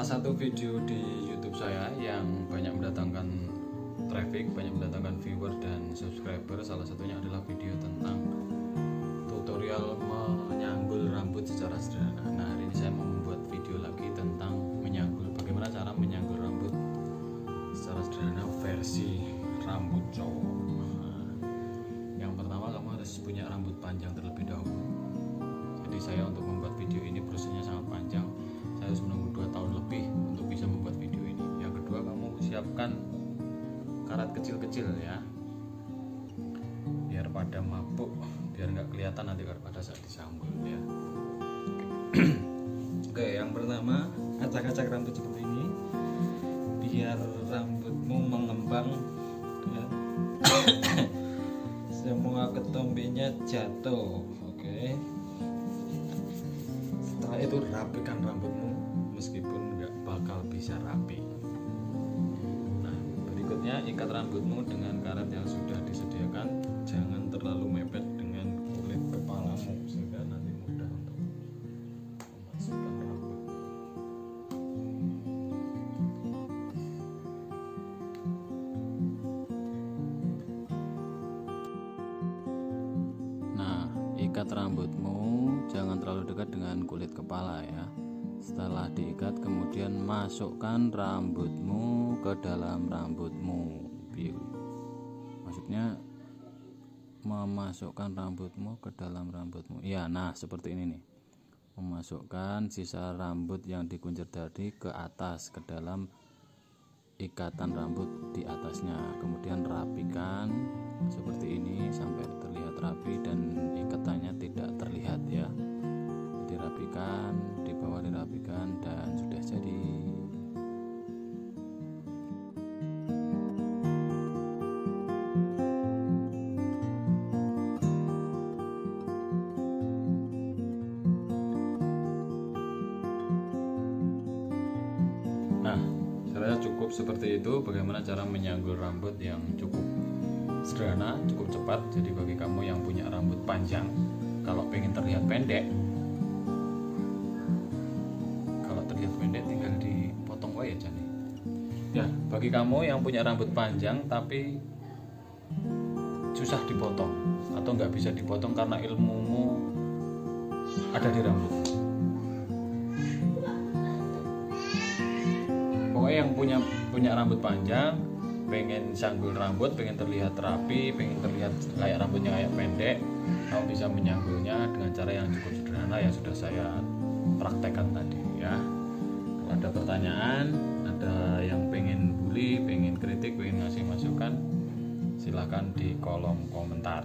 Salah satu video di YouTube saya yang banyak mendatangkan traffic, banyak mendatangkan viewer dan subscriber, salah satunya adalah video tentang tutorial menyanggul rambut secara sederhana. Nah, hari ini saya mau membuat video lagi tentang menyanggul, bagaimana cara menyanggul rambut secara sederhana versi rambut cowok. Yang pertama, kamu harus punya rambut panjang terlebih dahulu. Jadi saya untuk membuat video ini prosesnya sangat panjang. Saya harus menunggu 2 tahun lebih untuk bisa membuat video ini. Yang kedua, kamu siapkan karat kecil-kecil ya, biar pada mabuk, biar nggak kelihatan nanti pada saat disanggul ya. Oke, yang pertama acak-acak rambut seperti ini biar rambutmu mengembang ya. Semua ketombenya jatuh. Oke, setelah itu rapikan rambutmu meskipun nggak bakal bisa rapi. Nah, berikutnya ikat rambutmu dengan karat yang sudah disediakan, jangan terlalu mepet dengan kulit kepalamu sehingga nanti mudah untuk memasukkan rambut. Nah, ikat rambutmu jangan terlalu dekat dengan kulit kepala ya. Setelah diikat, kemudian masukkan rambutmu ke dalam rambutmu. Maksudnya memasukkan rambutmu ke dalam rambutmu. Ya, nah seperti ini nih. Memasukkan sisa rambut yang dikuncir tadi ke atas, ke dalam ikatan rambut di atasnya. Kemudian rapikan seperti ini sampai terlihat rapi dan ikatannya tidak terlihat ya. Jadi rapikan, di bawah dirapikan, dan sudah jadi. Nah, saya cukup seperti itu. Bagaimana cara menyanggul rambut yang cukup sederhana, cukup cepat. Jadi bagi kamu yang punya rambut panjang, kalau pengen terlihat pendek, tinggal dipotong wae aja nih. Ya, bagi kamu yang punya rambut panjang tapi susah dipotong atau nggak bisa dipotong karena ilmumu ada di rambut, pokoknya yang punya rambut panjang, pengen sanggul rambut, pengen terlihat rapi, pengen terlihat kayak rambutnya kayak pendek, kamu bisa menyanggulnya dengan cara yang cukup sederhana yang sudah saya praktekkan tadi ya. Kalau ada pertanyaan, ada yang pengen bully, pengen kritik, pengen ngasih masukan, silahkan di kolom komentar.